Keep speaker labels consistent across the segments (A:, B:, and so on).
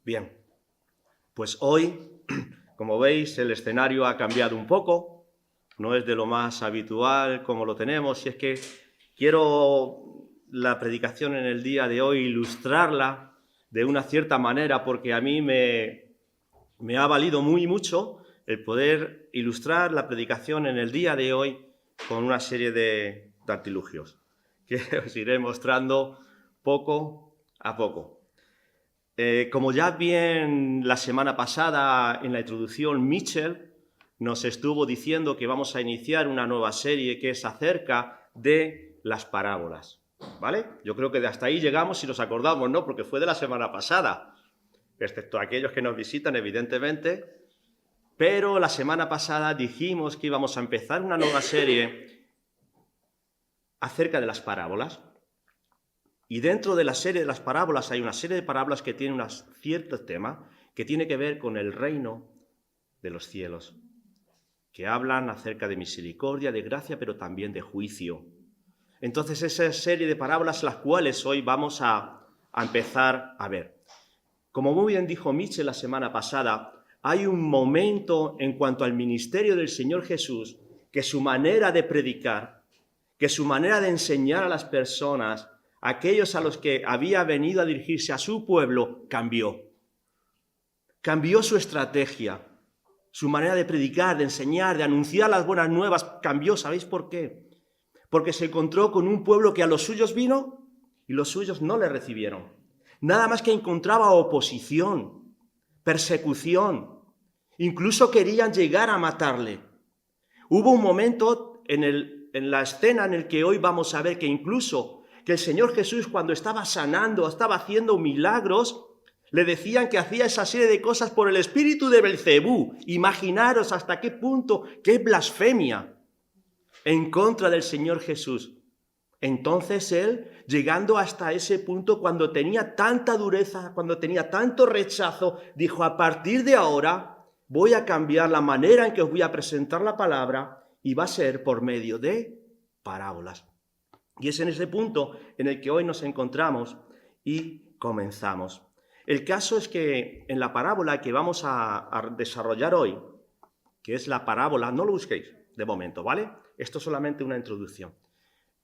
A: Bien, pues hoy, como veis, el escenario ha cambiado un poco, no es de lo más habitual como lo tenemos, y es que quiero la predicación en el día de hoy ilustrarla de una cierta manera, porque a mí me ha valido mucho el poder ilustrar la predicación en el día de hoy con una serie de artilugios que os iré mostrando poco a poco. Como ya bien la semana pasada en la introducción Mitchell nos estuvo diciendo que vamos a iniciar una nueva serie que es acerca de las parábolas, ¿vale? Yo creo que de hasta ahí llegamos si nos acordamos, ¿no? Porque fue de la semana pasada, excepto aquellos que nos visitan, evidentemente, pero la semana pasada dijimos que íbamos a empezar una nueva serie acerca de las parábolas. Y dentro de la serie de las parábolas hay una serie de parábolas que tienen un cierto tema que tiene que ver con el reino de los cielos, que hablan acerca de misericordia, de gracia, pero también de juicio. Entonces, esa serie de parábolas las cuales hoy vamos a empezar a ver. Como muy bien dijo Mitchell la semana pasada, hay un momento en cuanto al ministerio del Señor Jesús que su manera de predicar, que su manera de enseñar a las personas, aquellos a los que había venido a dirigirse a su pueblo, cambió. Cambió su estrategia, su manera de predicar, de enseñar, de anunciar las buenas nuevas, cambió. ¿Sabéis por qué? Porque se encontró con un pueblo que a los suyos vino y los suyos no le recibieron. Nada más que encontraba oposición, persecución, incluso querían llegar a matarle. Hubo un momento en la escena en el que hoy vamos a ver que incluso que el Señor Jesús, cuando estaba sanando, estaba haciendo milagros, le decían que hacía esa serie de cosas por el espíritu de Belcebú. Imaginaros hasta qué punto, qué blasfemia en contra del Señor Jesús. Entonces él, llegando hasta ese punto, cuando tenía tanta dureza, cuando tenía tanto rechazo, dijo: a partir de ahora voy a cambiar la manera en que os voy a presentar la palabra y va a ser por medio de parábolas. Y es en ese punto en el que hoy nos encontramos y comenzamos. El caso es que en la parábola que vamos a desarrollar hoy, que es la parábola, no lo busquéis de momento, ¿vale? Esto es solamente una introducción.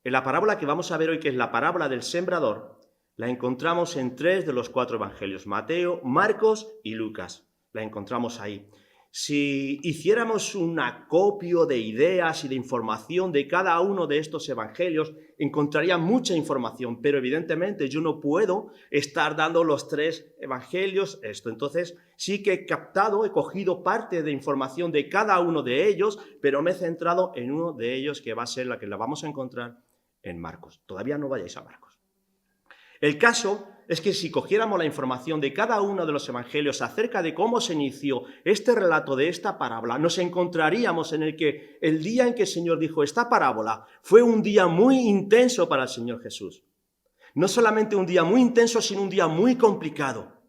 A: En la parábola que vamos a ver hoy, que es la parábola del sembrador, la encontramos en 3 de los 4 evangelios, Mateo, Marcos y Lucas. La encontramos ahí. Si hiciéramos un acopio de ideas y de información de cada uno de estos evangelios, encontraría mucha información, pero evidentemente yo no puedo estar dando los 3 evangelios esto. Entonces sí que he cogido parte de información de cada uno de ellos, pero me he centrado en uno de ellos que va a ser la que la vamos a encontrar en Marcos. Todavía no vayáis a Marcos. El caso es que si cogiéramos la información de cada uno de los evangelios acerca de cómo se inició este relato de esta parábola, nos encontraríamos en el que el día en que el Señor dijo esta parábola fue un día muy intenso para el Señor Jesús. No solamente un día muy intenso, sino un día muy complicado,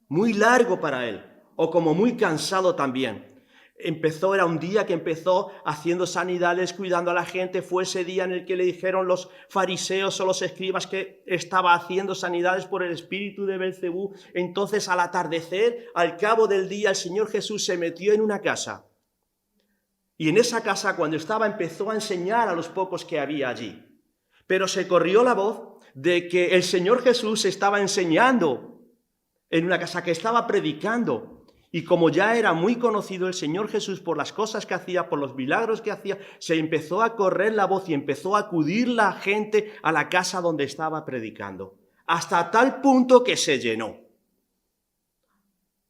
A: muy largo para él, o como muy cansado también. Era un día que empezó haciendo sanidades, cuidando a la gente. Fue ese día en el que le dijeron los fariseos o los escribas que estaba haciendo sanidades por el espíritu de Belcebú. Entonces, al atardecer, al cabo del día, el Señor Jesús se metió en una casa. Y en esa casa, cuando estaba, empezó a enseñar a los pocos que había allí. Pero se corrió la voz de que el Señor Jesús estaba enseñando en una casa, que estaba predicando. Y como ya era muy conocido el Señor Jesús por las cosas que hacía, por los milagros que hacía, se empezó a correr la voz y empezó a acudir la gente a la casa donde estaba predicando, hasta tal punto que se llenó.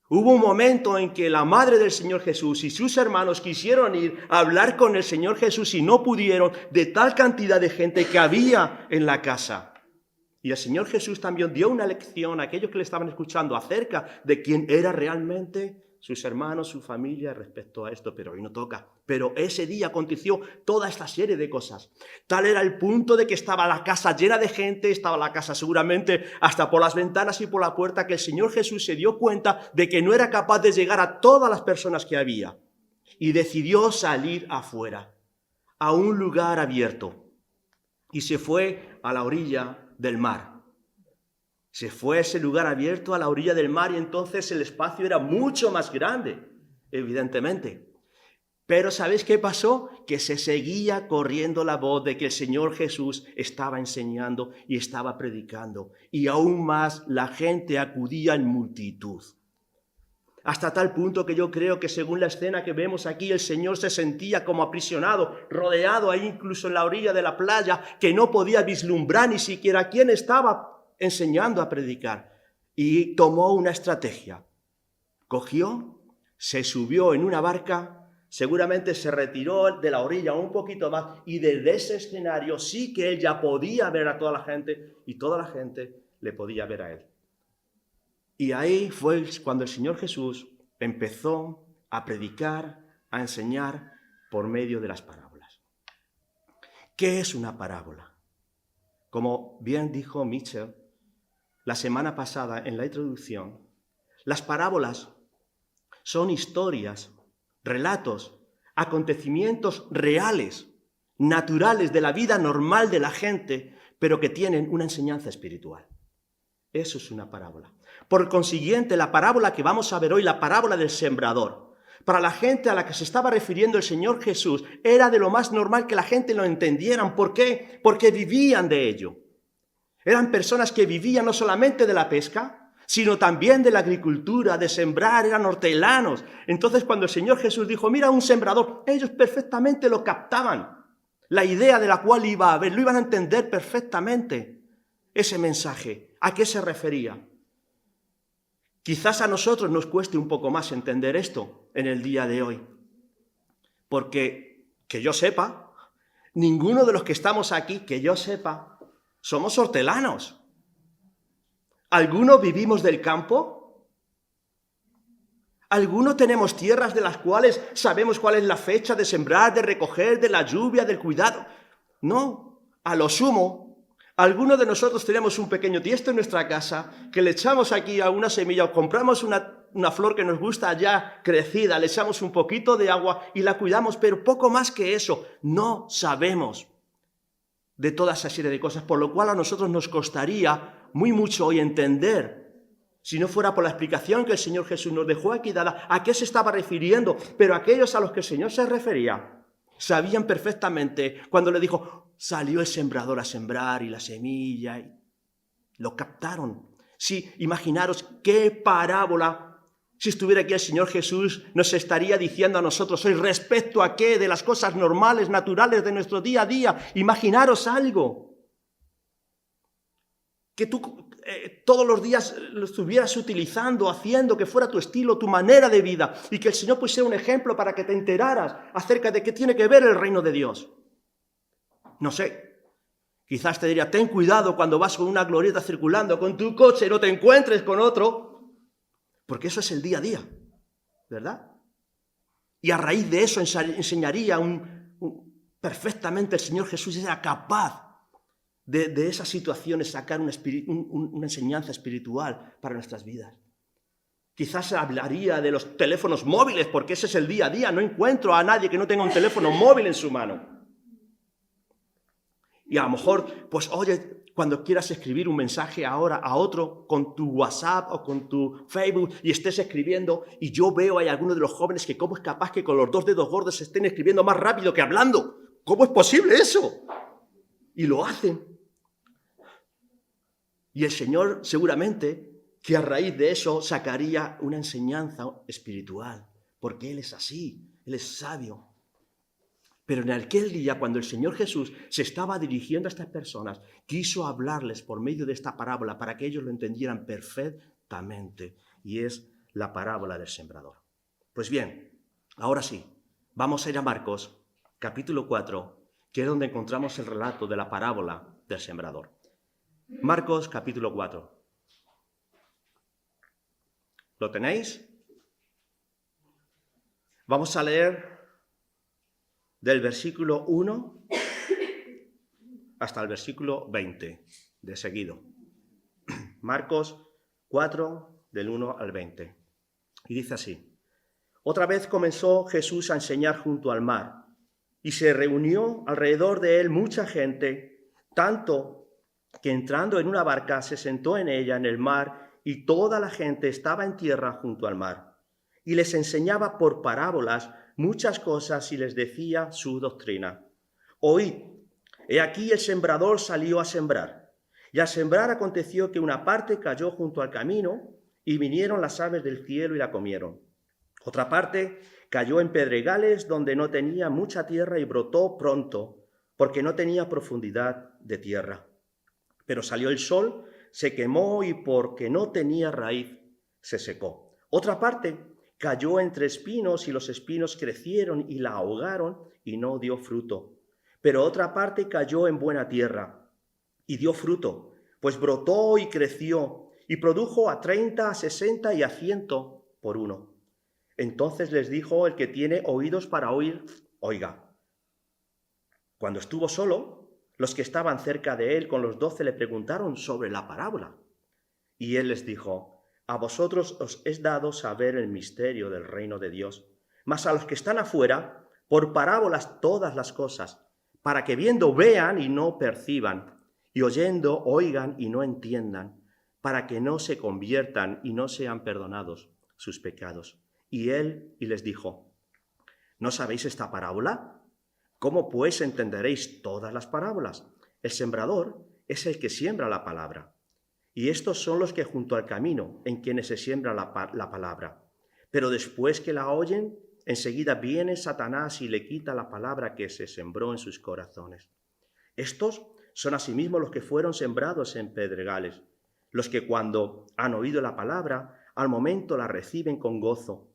A: Hubo un momento en que la madre del Señor Jesús y sus hermanos quisieron ir a hablar con el Señor Jesús y no pudieron, de tal cantidad de gente que había en la casa. Y el Señor Jesús también dio una lección a aquellos que le estaban escuchando acerca de quién era realmente sus hermanos, su familia respecto a esto, pero hoy no toca. Pero ese día aconteció toda esta serie de cosas. Tal era el punto de que estaba la casa llena de gente, estaba la casa seguramente hasta por las ventanas y por la puerta, que el Señor Jesús se dio cuenta de que no era capaz de llegar a todas las personas que había. Y decidió salir afuera, a un lugar abierto. Y se fue a la orilla del mar. Se fue a ese lugar abierto a la orilla del mar y entonces el espacio era mucho más grande, evidentemente. Pero ¿sabéis qué pasó? Que se seguía corriendo la voz de que el Señor Jesús estaba enseñando y estaba predicando. Y aún más la gente acudía en multitud. Hasta tal punto que yo creo que según la escena que vemos aquí, el Señor se sentía como aprisionado, rodeado ahí incluso en la orilla de la playa, que no podía vislumbrar ni siquiera quién estaba enseñando a predicar. Y tomó una estrategia. Cogió, se subió en una barca, seguramente se retiró de la orilla un poquito más y desde ese escenario sí que él ya podía ver a toda la gente y toda la gente le podía ver a él. Y ahí fue cuando el Señor Jesús empezó a predicar, a enseñar por medio de las parábolas. ¿Qué es una parábola? Como bien dijo Mitchell la semana pasada en la introducción, las parábolas son historias, relatos, acontecimientos reales, naturales de la vida normal de la gente, pero que tienen una enseñanza espiritual. Eso es una parábola. Por consiguiente, la parábola que vamos a ver hoy, la parábola del sembrador, para la gente a la que se estaba refiriendo el Señor Jesús, era de lo más normal que la gente lo entendieran. ¿Por qué? Porque vivían de ello. Eran personas que vivían no solamente de la pesca, sino también de la agricultura, de sembrar, eran hortelanos. Entonces, cuando el Señor Jesús dijo, mira un sembrador, ellos perfectamente lo captaban. La idea de la cual iba a haber, lo iban a entender perfectamente. Ese mensaje, ¿a qué se refería? Quizás a nosotros nos cueste un poco más entender esto en el día de hoy. Porque, que yo sepa, ninguno de los que estamos aquí, que yo sepa, somos hortelanos. ¿Algunos vivimos del campo? ¿Algunos tenemos tierras de las cuales sabemos cuál es la fecha de sembrar, de recoger, de la lluvia, del cuidado? No, a lo sumo, algunos de nosotros tenemos un pequeño tiesto en nuestra casa que le echamos aquí a una semilla o compramos una flor que nos gusta ya crecida, le echamos un poquito de agua y la cuidamos, pero poco más que eso. No sabemos de toda esa serie de cosas, por lo cual a nosotros nos costaría muy mucho hoy entender, si no fuera por la explicación que el Señor Jesús nos dejó aquí dada, a qué se estaba refiriendo. Pero aquellos a los que el Señor se refería sabían perfectamente cuando le dijo, salió el sembrador a sembrar y la semilla, y lo captaron. Sí, imaginaros qué parábola, si estuviera aquí el Señor Jesús, nos estaría diciendo a nosotros hoy respecto a qué, de las cosas normales, naturales de nuestro día a día. Imaginaros algo. Que tú todos los días lo estuvieras utilizando, haciendo que fuera tu estilo, tu manera de vida, y que el Señor pusiera un ejemplo para que te enteraras acerca de qué tiene que ver el reino de Dios. No sé, quizás te diría, ten cuidado cuando vas con una glorieta circulando con tu coche, no te encuentres con otro, porque eso es el día a día, ¿verdad? Y a raíz de eso enseñaría perfectamente el Señor Jesús era capaz de esas situaciones sacar una enseñanza espiritual para nuestras vidas. Quizás hablaría de los teléfonos móviles, porque ese es el día a día. No encuentro a nadie que no tenga un teléfono móvil en su mano. Y a lo mejor, pues oye, cuando quieras escribir un mensaje ahora a otro con tu WhatsApp o con tu Facebook y estés escribiendo, y yo veo hay algunos de los jóvenes que cómo es capaz que con los dos dedos gordos estén escribiendo más rápido que hablando. ¿Cómo es posible eso? Y lo hacen. Y el Señor seguramente que a raíz de eso sacaría una enseñanza espiritual, porque Él es así, Él es sabio. Pero en aquel día, cuando el Señor Jesús se estaba dirigiendo a estas personas, quiso hablarles por medio de esta parábola para que ellos lo entendieran perfectamente, y es la parábola del sembrador. Pues bien, ahora sí, vamos a ir a Marcos, capítulo 4, que es donde encontramos el relato de la parábola del sembrador. Marcos, capítulo 4. ¿Lo tenéis? Vamos a leer del versículo 1 hasta el versículo 20, de seguido. Marcos 4, del 1 al 20. Y dice así: Otra vez comenzó Jesús a enseñar junto al mar, y se reunió alrededor de él mucha gente, tanto que entrando en una barca se sentó en ella en el mar, y toda la gente estaba en tierra junto al mar. Y les enseñaba por parábolas muchas cosas y les decía su doctrina. Oíd, he aquí el sembrador salió a sembrar. Y al sembrar aconteció que una parte cayó junto al camino, y vinieron las aves del cielo y la comieron. Otra parte cayó en pedregales donde no tenía mucha tierra y brotó pronto, porque no tenía profundidad de tierra. Pero salió el sol, se quemó y porque no tenía raíz, se secó. Otra parte cayó entre espinos y los espinos crecieron y la ahogaron y no dio fruto. Pero otra parte cayó en buena tierra y dio fruto, pues brotó y creció y produjo a 30, a 60 y a 100 por uno. Entonces les dijo el que tiene oídos para oír, oiga. Cuando estuvo solo, los que estaban cerca de él con los 12 le preguntaron sobre la parábola. Y él les dijo, a vosotros os es dado saber el misterio del reino de Dios, mas a los que están afuera, por parábolas todas las cosas, para que viendo vean y no perciban, y oyendo oigan y no entiendan, para que no se conviertan y no sean perdonados sus pecados. Y les dijo, ¿no sabéis esta parábola? ¿Cómo pues entenderéis todas las parábolas? El sembrador es el que siembra la palabra. Y estos son los que junto al camino en quienes se siembra la palabra. Pero después que la oyen, enseguida viene Satanás y le quita la palabra que se sembró en sus corazones. Estos son asimismo los que fueron sembrados en pedregales, los que cuando han oído la palabra, al momento la reciben con gozo,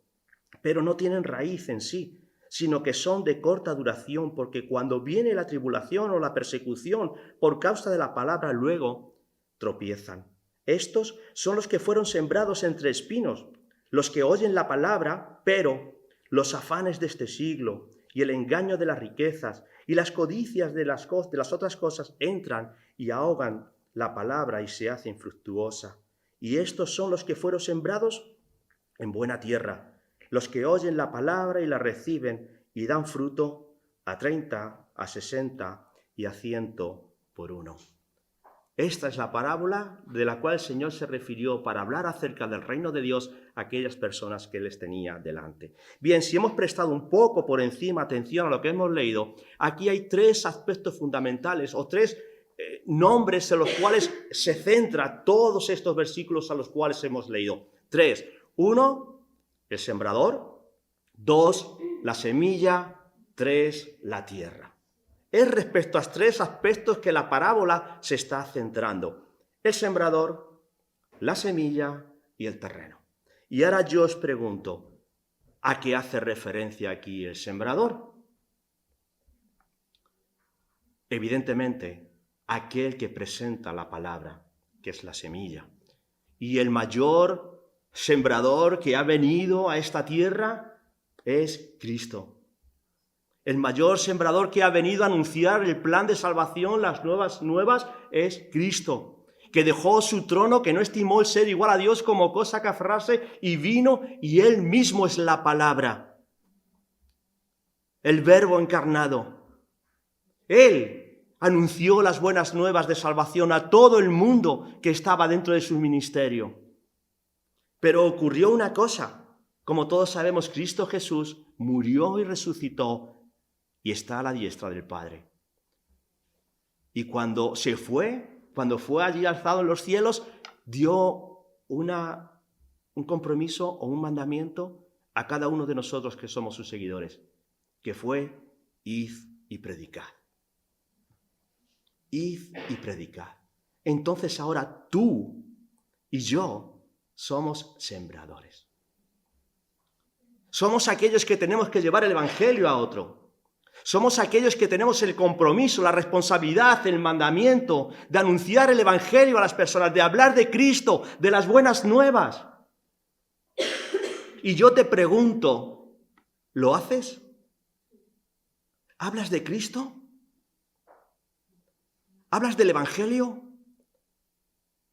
A: pero no tienen raíz en sí, sino que son de corta duración, porque cuando viene la tribulación o la persecución por causa de la palabra, luego tropiezan. Estos son los que fueron sembrados entre espinos, los que oyen la palabra, pero los afanes de este siglo y el engaño de las riquezas y las codicias de las otras cosas entran y ahogan la palabra y se hace infructuosa. Y estos son los que fueron sembrados en buena tierra, los que oyen la palabra y la reciben y dan fruto a 30, a 60 y a 100 por uno. Esta es la parábola de la cual el Señor se refirió para hablar acerca del reino de Dios a aquellas personas que les tenía delante. Bien, si hemos prestado un poco por encima atención a lo que hemos leído, aquí hay 3 aspectos fundamentales o 3 nombres en los cuales se centra todos estos versículos a los cuales hemos leído. 3. 1, el sembrador. 2, la semilla. 3, la tierra. Es respecto a 3 aspectos que la parábola se está centrando. El sembrador, la semilla y el terreno. Y ahora yo os pregunto, ¿a qué hace referencia aquí el sembrador? Evidentemente, aquel que presenta la palabra, que es la semilla. Y el mayor sembrador que ha venido a esta tierra es Cristo. El mayor sembrador que ha venido a anunciar el plan de salvación, las nuevas, es Cristo, que dejó su trono, que no estimó el ser igual a Dios como cosa que aferrarse, y vino, y Él mismo es la palabra, el Verbo encarnado. Él anunció las buenas nuevas de salvación a todo el mundo que estaba dentro de su ministerio. Pero ocurrió una cosa, como todos sabemos, Cristo Jesús murió y resucitó, y está a la diestra del Padre. Y cuando fue allí alzado en los cielos, dio un compromiso o un mandamiento a cada uno de nosotros que somos sus seguidores, que fue, id y predicad. Id y predicad. Entonces ahora tú y yo somos sembradores. Somos aquellos que tenemos que llevar el evangelio a otro. Somos aquellos que tenemos el compromiso, la responsabilidad, el mandamiento de anunciar el evangelio a las personas, de hablar de Cristo, de las buenas nuevas. Y yo te pregunto, ¿lo haces? ¿Hablas de Cristo? ¿Hablas del evangelio?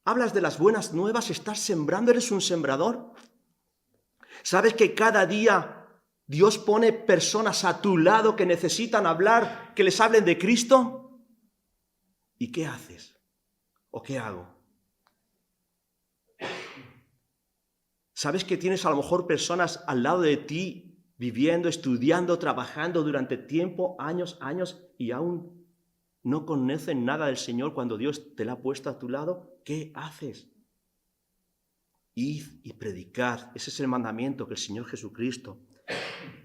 A: ¿Hablas de las buenas nuevas? ¿Estás sembrando? ¿Eres un sembrador? ¿Sabes que cada día Dios pone personas a tu lado que necesitan hablar, que les hablen de Cristo? ¿Y qué haces? ¿O qué hago? ¿Sabes que tienes a lo mejor personas al lado de ti viviendo, estudiando, trabajando durante tiempo, años, y aún no conocen nada del Señor cuando Dios te la ha puesto a tu lado? ¿Qué haces? Id y predicad. Ese es el mandamiento que el Señor Jesucristo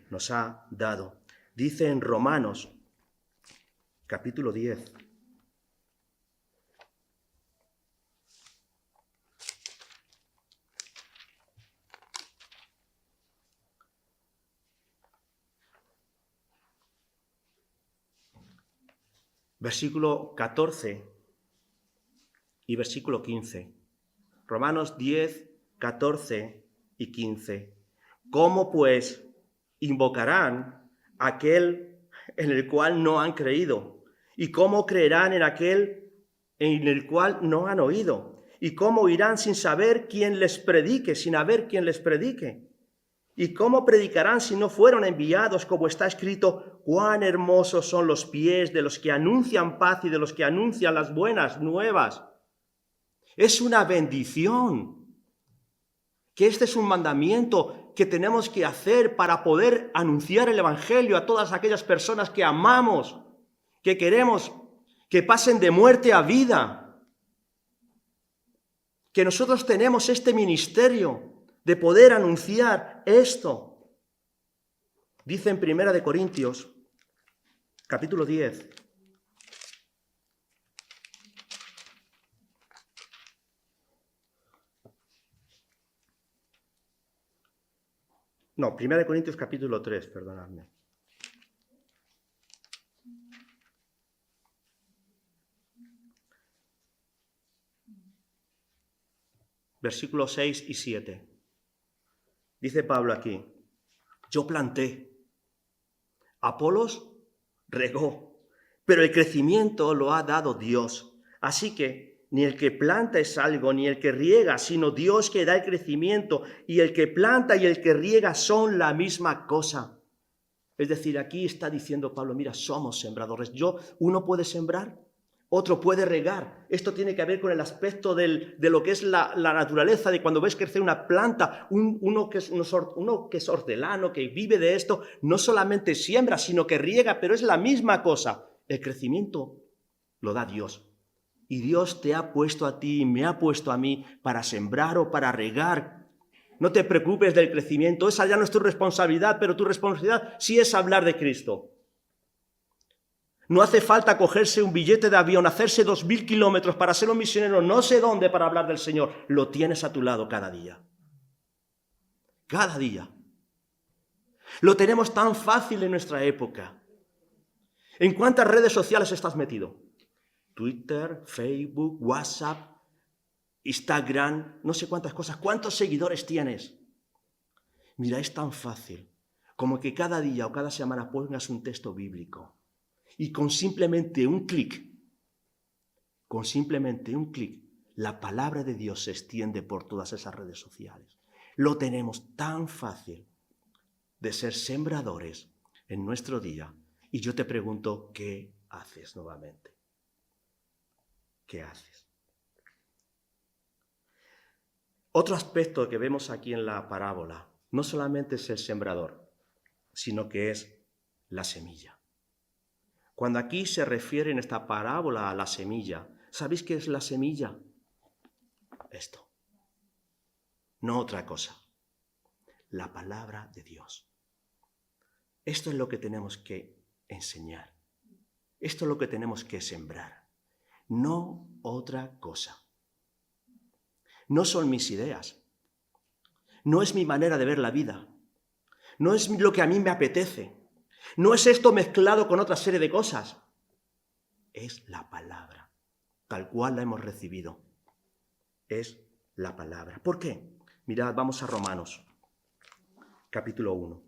A: nos ha dado. Dice en Romanos, capítulo 10. Versículo 14 y versículo 15. Romanos 10, 14 y 15. ¿Cómo pues invocarán a aquel en el cual no han creído? ¿Y cómo creerán en aquel en el cual no han oído? ¿Y cómo irán sin saber quién les predique, sin haber quien les predique? ¿Y cómo predicarán si no fueron enviados, como está escrito? Cuán hermosos son los pies de los que anuncian paz y de los que anuncian las buenas nuevas. Es una bendición, que este es un mandamiento que tenemos que hacer para poder anunciar el Evangelio a todas aquellas personas que amamos, que queremos que pasen de muerte a vida. Que nosotros tenemos este ministerio de poder anunciar esto. Dice en 1 Corintios, capítulo 10. No, 1 Corintios capítulo 3, perdonadme. Versículos 6 y 7. Dice Pablo aquí: yo planté, Apolos regó, pero el crecimiento lo ha dado Dios. Así que ni el que planta es algo, ni el que riega, sino Dios que da el crecimiento. Y el que planta y el que riega son la misma cosa. Es decir, aquí está diciendo Pablo, mira, somos sembradores. Uno puede sembrar, otro puede regar. Esto tiene que ver con el aspecto de lo que es la naturaleza, de cuando ves crecer una planta, uno que es hortelano, que vive de esto, no solamente siembra, sino que riega, pero es la misma cosa. El crecimiento lo da Dios. Y Dios te ha puesto a ti, me ha puesto a mí, para sembrar o para regar. No te preocupes del crecimiento, esa ya no es tu responsabilidad, pero tu responsabilidad sí es hablar de Cristo. No hace falta cogerse un billete de avión, hacerse 2000 kilómetros para ser un misionero, no sé dónde, para hablar del Señor. Lo tienes a tu lado cada día. Cada día. Lo tenemos tan fácil en nuestra época. ¿En cuántas redes sociales estás metido? Twitter, Facebook, WhatsApp, Instagram, no sé cuántas cosas. ¿Cuántos seguidores tienes? Mira, es tan fácil como que cada día o cada semana pongas un texto bíblico y con simplemente un clic, la palabra de Dios se extiende por todas esas redes sociales. Lo tenemos tan fácil de ser sembradores en nuestro día. Y yo te pregunto, ¿qué haces nuevamente? ¿Qué haces? Otro aspecto que vemos aquí en la parábola no solamente es el sembrador, sino que es la semilla. Cuando aquí se refiere en esta parábola a la semilla, ¿sabéis qué es la semilla? Esto. No otra cosa. La palabra de Dios. Esto es lo que tenemos que enseñar. Esto es lo que tenemos que sembrar. No otra cosa. No son mis ideas. No es mi manera de ver la vida. No es lo que a mí me apetece. No es esto mezclado con otra serie de cosas. Es la palabra, tal cual la hemos recibido. Es la palabra. ¿Por qué? Mirad, vamos a Romanos, capítulo 1.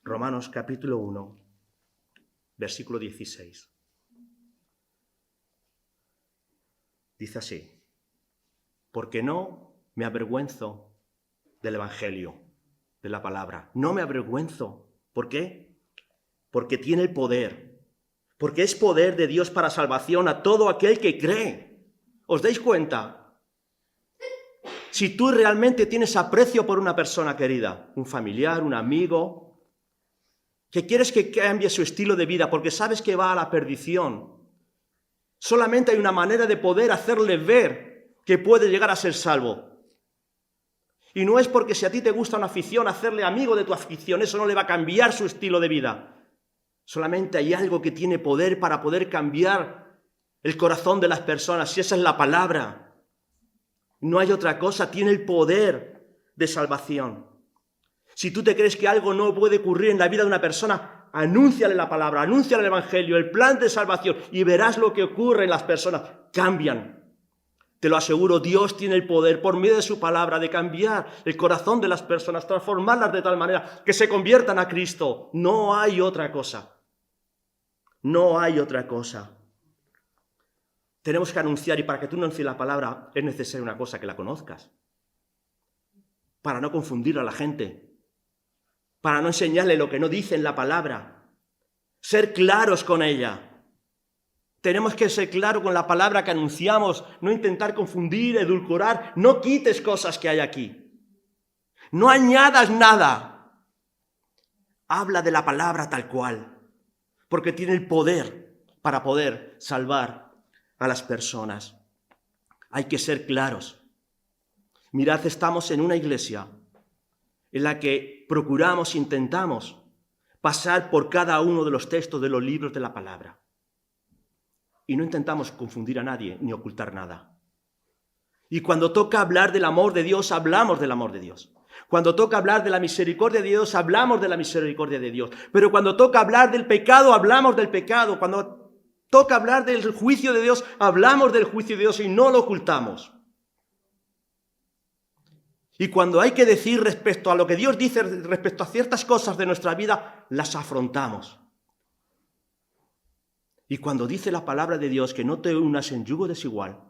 A: Romanos, capítulo 1, versículo 16. Dice así: porque no me avergüenzo del Evangelio, de la palabra. No me avergüenzo. ¿Por qué? Porque tiene el poder. Porque es poder de Dios para salvación a todo aquel que cree. ¿Os dais cuenta? Si tú realmente tienes aprecio por una persona querida, un familiar, un amigo, que quieres que cambie su estilo de vida porque sabes que va a la perdición, solamente hay una manera de poder hacerle ver que puede llegar a ser salvo. Y no es porque si a ti te gusta una afición, hacerle amigo de tu afición, eso no le va a cambiar su estilo de vida. Solamente hay algo que tiene poder para poder cambiar el corazón de las personas, y esa es la palabra. No hay otra cosa, tiene el poder de salvación. Si tú te crees que algo no puede ocurrir en la vida de una persona, anúnciale la palabra, anúnciale el Evangelio, el plan de salvación, y verás lo que ocurre en las personas. Cambian. Te lo aseguro, Dios tiene el poder por medio de su palabra de cambiar el corazón de las personas, transformarlas de tal manera que se conviertan a Cristo. No hay otra cosa. No hay otra cosa. Tenemos que anunciar, y para que tú anuncies la palabra es necesaria una cosa, que la conozcas. Para no confundir a la gente. Para no enseñarle lo que no dice en la palabra. Ser claros con ella. Tenemos que ser claros con la palabra que anunciamos, no intentar confundir, edulcorar. No quites cosas que hay aquí. No añadas nada. Habla de la palabra tal cual, porque tiene el poder para poder salvar a las personas. Hay que ser claros. Mirad, estamos en una iglesia en la que procuramos, intentamos pasar por cada uno de los textos de los libros de la palabra. Y no intentamos confundir a nadie ni ocultar nada. Y cuando toca hablar del amor de Dios, hablamos del amor de Dios. Cuando toca hablar de la misericordia de Dios, hablamos de la misericordia de Dios. Pero cuando toca hablar del pecado, hablamos del pecado. Cuando toca hablar del juicio de Dios, hablamos del juicio de Dios y no lo ocultamos. Y cuando hay que decir respecto a lo que Dios dice respecto a ciertas cosas de nuestra vida, las afrontamos. Y cuando dice la palabra de Dios que no te unas en yugo desigual,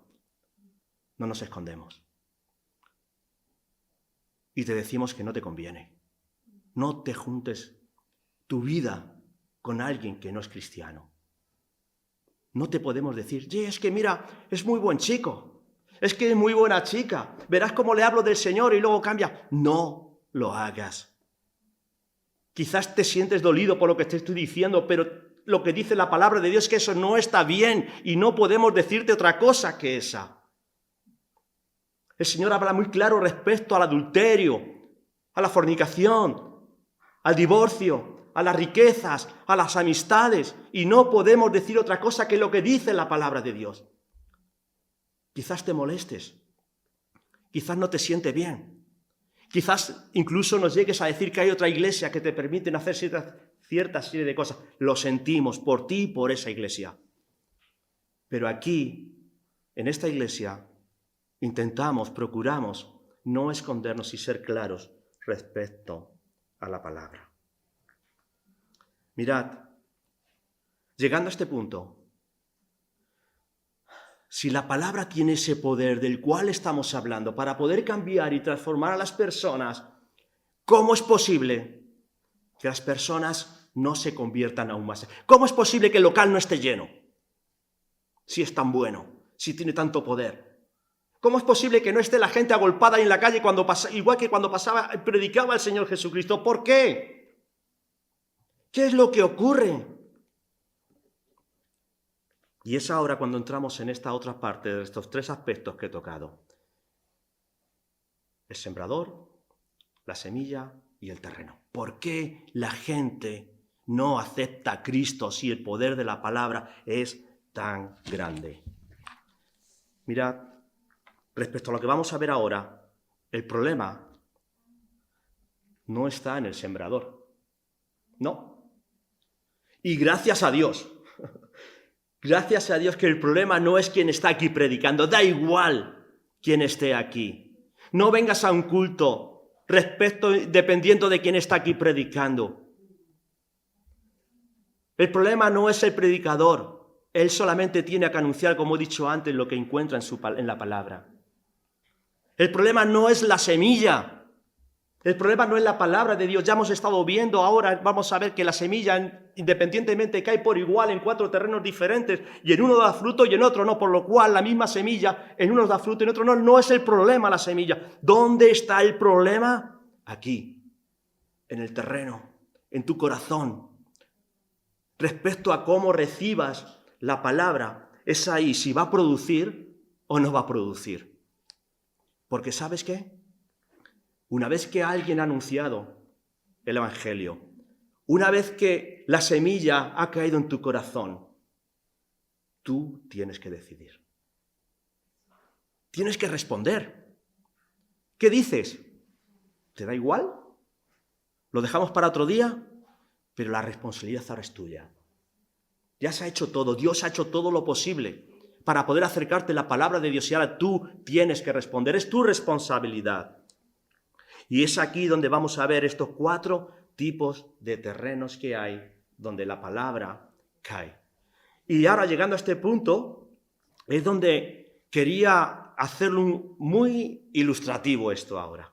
A: no nos escondemos. Y te decimos que no te conviene. No te juntes tu vida con alguien que no es cristiano. No te podemos decir, es que mira, es muy buen chico, es que es muy buena chica, verás cómo le hablo del Señor y luego cambia. No lo hagas. Quizás te sientes dolido por lo que te estoy diciendo, pero lo que dice la palabra de Dios es que eso no está bien y no podemos decirte otra cosa que esa. El Señor habla muy claro respecto al adulterio, a la fornicación, al divorcio, a las riquezas, a las amistades, y no podemos decir otra cosa que lo que dice la palabra de Dios. Quizás te molestes, quizás no te siente bien, quizás incluso nos llegues a decir que hay otra iglesia que te permiten hacer cierta serie de cosas. Lo sentimos por ti y por esa iglesia. Pero aquí, en esta iglesia, procuramos no escondernos y ser claros respecto a la palabra. Mirad, llegando a este punto, si la palabra tiene ese poder del cual estamos hablando para poder cambiar y transformar a las personas, ¿cómo es posible que las personas no se conviertan aún más? ¿Cómo es posible que el local no esté lleno? Si es tan bueno, si tiene tanto poder. ¿Cómo es posible que no esté la gente agolpada en la calle igual que cuando predicaba el Señor Jesucristo? ¿Por qué? ¿Qué es lo que ocurre? Y es ahora cuando entramos en esta otra parte de estos tres aspectos que he tocado. El sembrador, la semilla y el terreno. ¿Por qué la gente no acepta a Cristo si el poder de la palabra es tan grande? Mirad, respecto a lo que vamos a ver ahora, el problema no está en el sembrador. No. Y gracias a Dios. Gracias a Dios que el problema no es quien está aquí predicando. Da igual quién esté aquí. No vengas a un culto dependiendo de quién está aquí predicando. El problema no es el predicador. Él solamente tiene que anunciar, como he dicho antes, lo que encuentra en la palabra. El problema no es la semilla. El problema no es la palabra de Dios. Ya hemos estado viendo ahora, vamos a ver que la semilla, independientemente, cae por igual en 4 terrenos diferentes, y en uno da fruto y en otro no, por lo cual la misma semilla, en unos da fruto y en otro no. No es el problema la semilla. ¿Dónde está el problema? Aquí, en el terreno, en tu corazón. Respecto a cómo recibas la palabra, es ahí si va a producir o no va a producir. Porque ¿sabes qué? Una vez que alguien ha anunciado el Evangelio, una vez que la semilla ha caído en tu corazón, tú tienes que decidir. Tienes que responder. ¿Qué dices? ¿Te da igual? ¿Lo dejamos para otro día? Pero la responsabilidad ahora es tuya. Ya se ha hecho todo, Dios ha hecho todo lo posible para poder acercarte a la palabra de Dios y ahora tú tienes que responder, es tu responsabilidad. Y es aquí donde vamos a ver estos 4 tipos de terrenos que hay donde la palabra cae. Y ahora llegando a este punto es donde quería hacerlo muy ilustrativo esto ahora.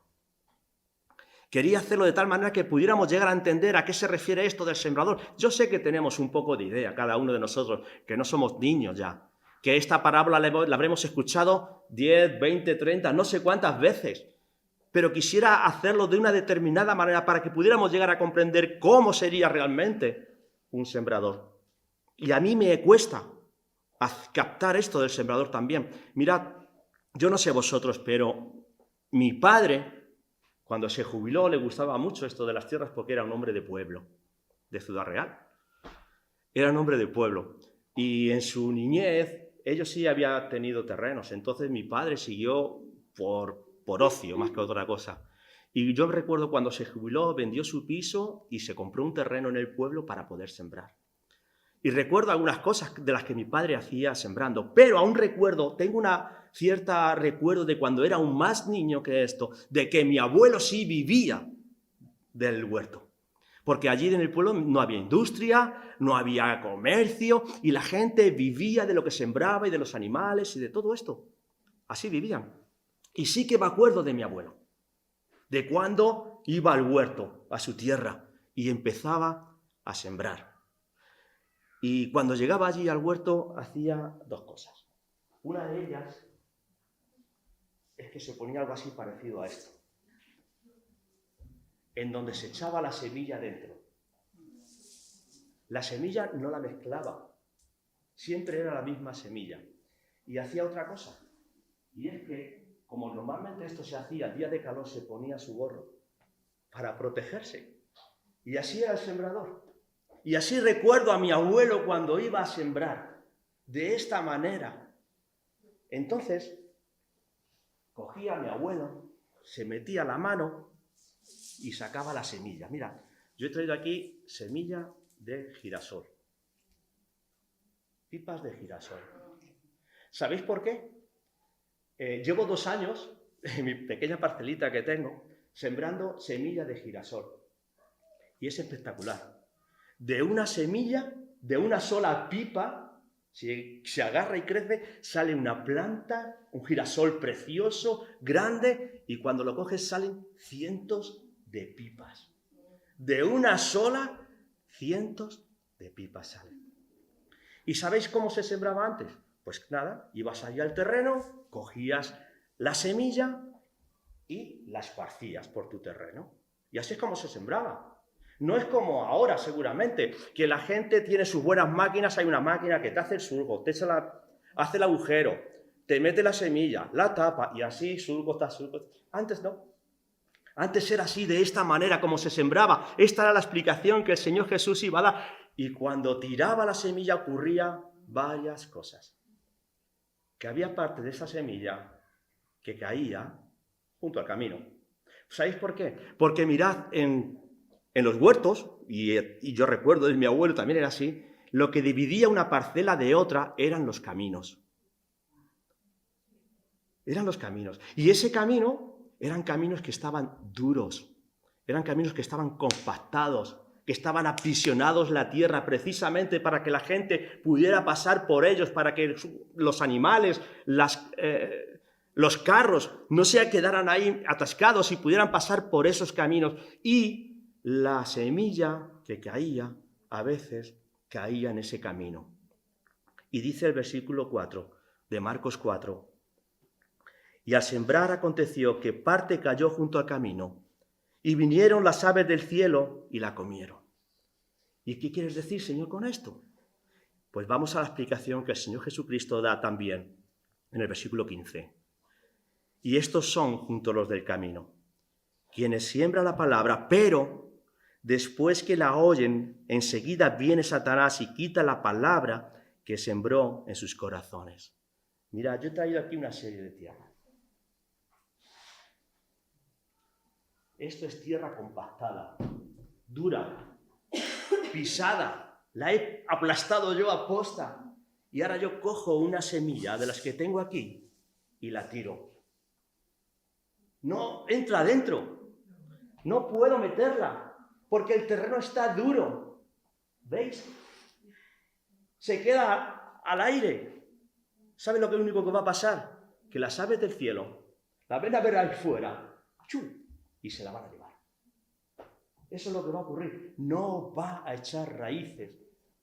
A: Quería hacerlo de tal manera que pudiéramos llegar a entender a qué se refiere esto del sembrador. Yo sé que tenemos un poco de idea, cada uno de nosotros, que no somos niños ya, que esta parábola la habremos escuchado 10, 20, 30, no sé cuántas veces, pero quisiera hacerlo de una determinada manera para que pudiéramos llegar a comprender cómo sería realmente un sembrador. Y a mí me cuesta captar esto del sembrador también. Mirad, yo no sé vosotros, pero mi padre, cuando se jubiló, le gustaba mucho esto de las tierras porque era un hombre de pueblo, de Ciudad Real. Era un hombre de pueblo. Y en su niñez, ellos sí habían tenido terrenos. Entonces mi padre siguió por ocio, más que otra cosa. Y yo recuerdo cuando se jubiló, vendió su piso y se compró un terreno en el pueblo para poder sembrar. Y recuerdo algunas cosas de las que mi padre hacía sembrando, pero aún recuerdo, tengo una cierta recuerdo de cuando era aún más niño que esto, de que mi abuelo sí vivía del huerto. Porque allí en el pueblo no había industria, no había comercio, y la gente vivía de lo que sembraba y de los animales y de todo esto. Así vivían. Y sí que me acuerdo de mi abuelo, de cuando iba al huerto, a su tierra, y empezaba a sembrar. Y cuando llegaba allí al huerto hacía 2 cosas. Una de ellas es que se ponía algo así parecido a esto, en donde se echaba la semilla dentro. La semilla no la mezclaba, siempre era la misma semilla. Y hacía otra cosa, y es que, como normalmente esto se hacía, día de calor se ponía su gorro para protegerse. Y así era el sembrador. Y así recuerdo a mi abuelo cuando iba a sembrar, de esta manera. Entonces, cogía a mi abuelo, se metía la mano y sacaba la semilla. Mira, yo he traído aquí semilla de girasol. Pipas de girasol. ¿Sabéis por qué? Llevo 2 años, en mi pequeña parcelita que tengo, sembrando semilla de girasol. Y es espectacular. De una semilla, de una sola pipa, si se agarra y crece, sale una planta, un girasol precioso, grande, y cuando lo coges salen cientos de pipas. De una sola, cientos de pipas salen. ¿Y sabéis cómo se sembraba antes? Pues nada, ibas allí al terreno, cogías la semilla y la esparcías por tu terreno. Y así es como se sembraba. No es como ahora, seguramente, que la gente tiene sus buenas máquinas, hay una máquina que te hace el surco, te hace el agujero, te mete la semilla, la tapa y así surco tras surco. Antes no. Antes era así, de esta manera, como se sembraba. Esta era la explicación que el Señor Jesús iba a dar. Y cuando tiraba la semilla ocurría varias cosas. Que había parte de esa semilla que caía junto al camino. ¿Sabéis por qué? Porque mirad, en los huertos, y yo recuerdo de mi abuelo también era así, lo que dividía una parcela de otra eran los caminos. Eran los caminos. Y ese camino eran caminos que estaban duros, eran caminos que estaban compactados, que estaban aprisionados en la tierra precisamente para que la gente pudiera pasar por ellos, para que los animales, los los carros no se quedaran ahí atascados y pudieran pasar por esos caminos. Y la semilla que caía, a veces caía en ese camino. Y dice el versículo 4 de Marcos 4, y al sembrar aconteció que parte cayó junto al camino, y vinieron las aves del cielo y la comieron. ¿Y qué quieres decir, Señor, con esto? Pues vamos a la explicación que el Señor Jesucristo da también en el versículo 15. Y estos son junto a los del camino, quienes siembran la palabra, pero después que la oyen, enseguida viene Satanás y quita la palabra que sembró en sus corazones. Mira, yo he traído aquí una serie de tierra. Esto es tierra compactada, dura, pisada. La he aplastado yo a posta. Y ahora yo cojo una semilla de las que tengo aquí y la tiro. No entra adentro. No puedo meterla porque el terreno está duro. ¿Veis? Se queda al aire. ¿Sabe lo único que va a pasar? Que las aves del cielo la ven a ver ahí fuera y se la van a llevar. Eso es lo que va a ocurrir. No va a echar raíces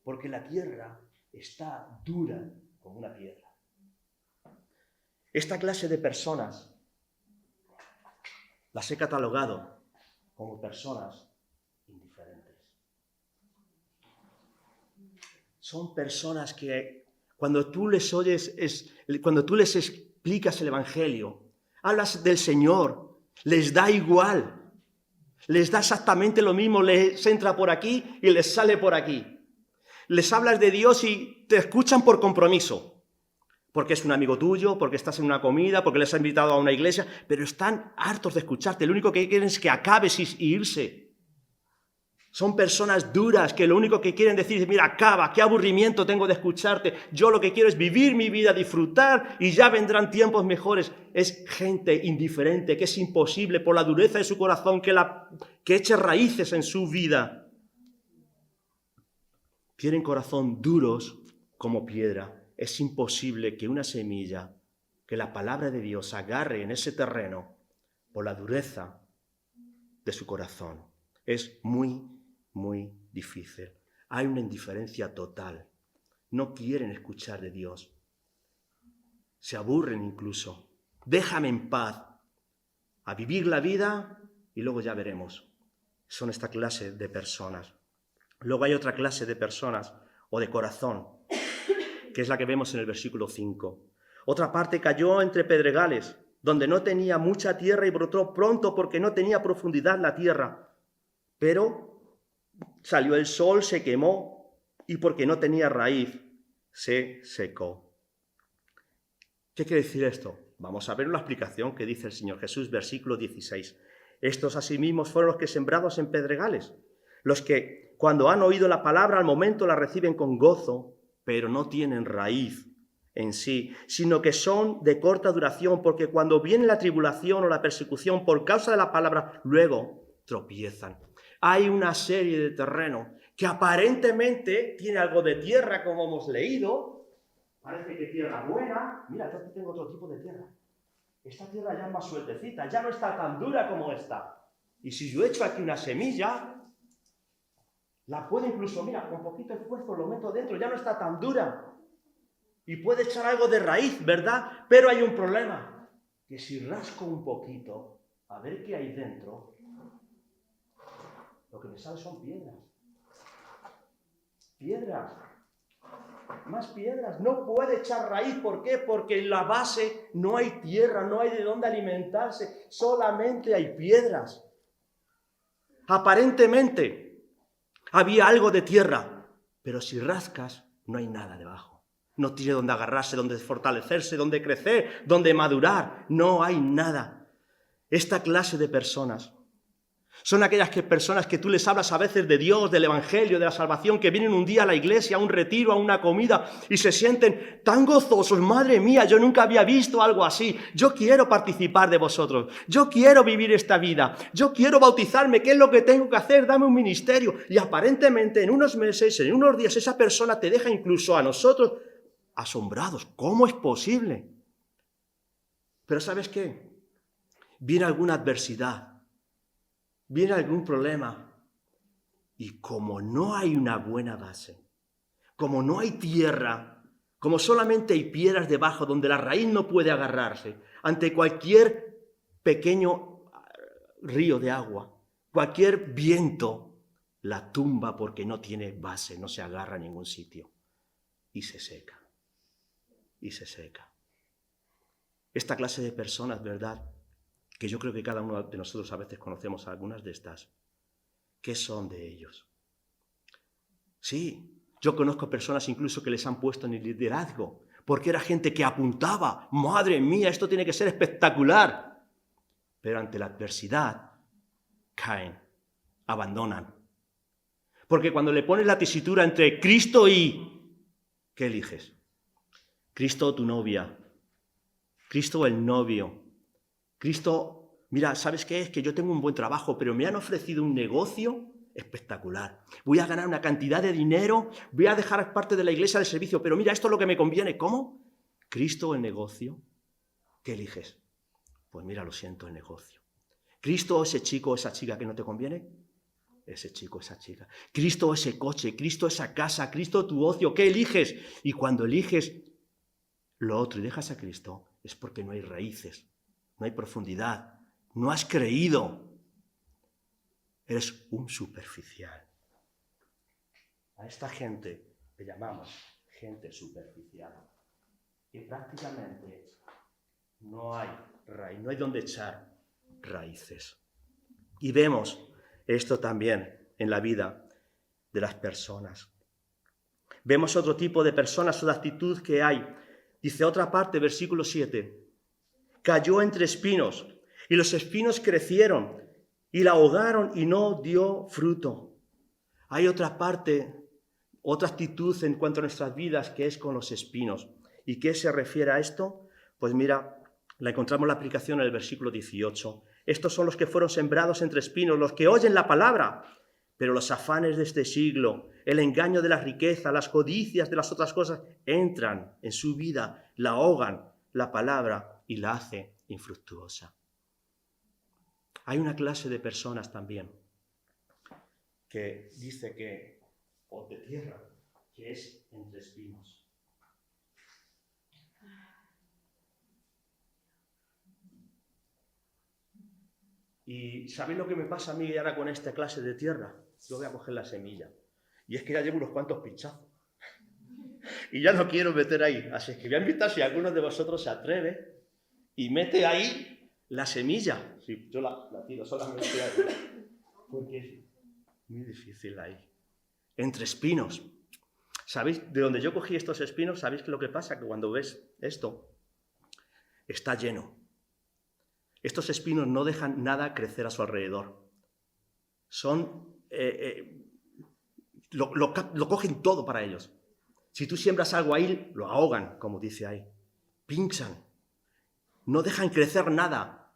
A: porque la tierra está dura como una piedra. Esta clase de personas las he catalogado como personas indiferentes. Son personas que cuando tú les oyes, cuando tú les explicas el Evangelio, hablas del Señor, les da igual. Les da exactamente lo mismo, les entra por aquí y les sale por aquí. Les hablas de Dios y te escuchan por compromiso, porque es un amigo tuyo, porque estás en una comida, porque les has invitado a una iglesia, pero están hartos de escucharte. Lo único que quieren es que acabes y irse. Son personas duras que lo único que quieren decir es, mira, acaba, qué aburrimiento tengo de escucharte. Yo lo que quiero es vivir mi vida, disfrutar y ya vendrán tiempos mejores. Es gente indiferente, que es imposible por la dureza de su corazón que eche raíces en su vida. Tienen corazón duros como piedra. Es imposible que una semilla, que la palabra de Dios agarre en ese terreno por la dureza de su corazón. Es muy difícil. Hay una indiferencia total. No quieren escuchar de Dios. Se aburren incluso. Déjame en paz. A vivir la vida y luego ya veremos. Son esta clase de personas. Luego hay otra clase de personas o de corazón, que es la que vemos en el versículo 5. Otra parte cayó entre pedregales, donde no tenía mucha tierra y brotó pronto porque no tenía profundidad la tierra. Pero salió el sol, se quemó y porque no tenía raíz, se secó. ¿Qué quiere decir esto? Vamos a ver una explicación que dice el Señor Jesús, versículo 16. Estos asimismo fueron los que sembrados en pedregales, los que cuando han oído la palabra al momento la reciben con gozo, pero no tienen raíz en sí, sino que son de corta duración, porque cuando viene la tribulación o la persecución por causa de la palabra, luego tropiezan. Hay una serie de terreno que aparentemente tiene algo de tierra, como hemos leído. Parece que tierra buena. Mira, yo aquí tengo otro tipo de tierra. Esta tierra ya es más sueltecita, ya no está tan dura como esta. Y si yo echo aquí una semilla, la puedo incluso, mira, con poquito esfuerzo lo meto dentro, ya no está tan dura. Y puede echar algo de raíz, ¿verdad? Pero hay un problema, que si rasco un poquito, a ver qué hay dentro, lo que me sale son piedras. Piedras. Más piedras. No puede echar raíz. ¿Por qué? Porque en la base no hay tierra, no hay de dónde alimentarse. Solamente hay piedras. Aparentemente había algo de tierra, pero si rascas no hay nada debajo. No tiene dónde agarrarse, dónde fortalecerse, dónde crecer, dónde madurar. No hay nada. Esta clase de personas son aquellas personas que tú les hablas a veces de Dios, del Evangelio, de la salvación, que vienen un día a la iglesia, a un retiro, a una comida y se sienten tan gozosos. Madre mía, yo nunca había visto algo así. Yo quiero participar de vosotros. Yo quiero vivir esta vida. Yo quiero bautizarme. ¿Qué es lo que tengo que hacer? Dame un ministerio. Y aparentemente en unos meses, en unos días, esa persona te deja incluso a nosotros asombrados. ¿Cómo es posible? Pero ¿sabes qué? Viene alguna adversidad, viene algún problema, y como no hay una buena base, como no hay tierra, como solamente hay piedras debajo donde la raíz no puede agarrarse, ante cualquier pequeño río de agua, cualquier viento, la tumba porque no tiene base, no se agarra a ningún sitio, y se seca, y se seca. Esta clase de personas, ¿verdad?, que yo creo que cada uno de nosotros a veces conocemos a algunas de estas. ¿Qué son de ellos? Sí, yo conozco personas incluso que les han puesto en el liderazgo, porque era gente que apuntaba, madre mía, esto tiene que ser espectacular. Pero ante la adversidad, caen, abandonan. Porque cuando le pones la tesitura entre Cristo y... ¿qué eliges? Cristo o tu novia, Cristo o el novio, Cristo, mira, ¿sabes qué es? Que yo tengo un buen trabajo, pero me han ofrecido un negocio espectacular. Voy a ganar una cantidad de dinero, voy a dejar parte de la iglesia de servicio, pero mira, esto es lo que me conviene. ¿Cómo? ¿Cristo o el negocio? ¿Qué eliges? Pues mira, lo siento, el negocio. ¿Cristo o ese chico o esa chica que no te conviene? Ese chico, esa chica. ¿Cristo o ese coche? ¿Cristo o esa casa? ¿Cristo o tu ocio? ¿Qué eliges? Y cuando eliges lo otro y dejas a Cristo, es porque no hay raíces, no hay profundidad, no has creído. Eres un superficial. A esta gente le llamamos gente superficial. Y prácticamente no hay raíz, no hay donde echar raíces. Y vemos esto también en la vida de las personas. Vemos otro tipo de personas o de actitud que hay. Dice otra parte, versículo 7. Cayó entre espinos, y los espinos crecieron, y la ahogaron, y no dio fruto. Hay otra parte, otra actitud en cuanto a nuestras vidas, que es con los espinos. ¿Y qué se refiere a esto? Pues mira, la encontramos la aplicación en el versículo 18. Estos son los que fueron sembrados entre espinos, los que oyen la palabra, pero los afanes de este siglo, el engaño de la riqueza, las codicias de las otras cosas, entran en su vida, la ahogan la palabra y la hacen infructuosa. Hay una clase de personas también que dice que, o de tierra, que es entre espinos. ¿Y sabéis lo que me pasa a mí ahora con esta clase de tierra? Yo voy a coger la semilla. Y es que ya llevo unos cuantos pinchazos. Y ya no quiero meter ahí. Así es que voy a invitar si alguno de vosotros se atreve y mete ahí la semilla. Sí, yo la tiro solamente ahí. Porque es muy difícil ahí. Entre espinos. ¿Sabéis de dónde yo cogí estos espinos? ¿Sabéis lo que pasa? Que cuando ves esto, está lleno. Estos espinos no dejan nada crecer a su alrededor. Son... Lo cogen todo para ellos. Si tú siembras algo ahí, lo ahogan, como dice ahí. Pinchan. No dejan crecer nada.